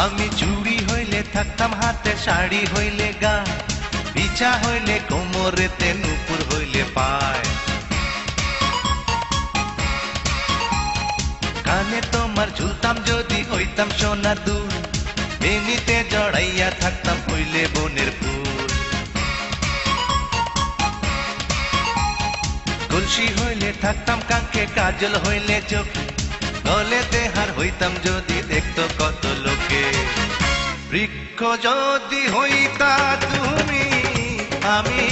আমি চুড়ি হইলে থাকতাম হাতে, শাড়ি হইলে গা, বিছা হইলে কোমরেতে, নুপুর হইলে পায়, কানে তোমার ঝুলতাম যদি হইতাম সোনা দুল, এনিতে জড়াইয়া থাকতাম হইলে বনের ফুল। কলসি হইলে থাকতাম কাঙ্কে, কাজল হইলে চোখে, গলেতে হার হইতাম যদি দেখতো কত লোকে। বৃক্ষ যদি হইতা তুমি, আমি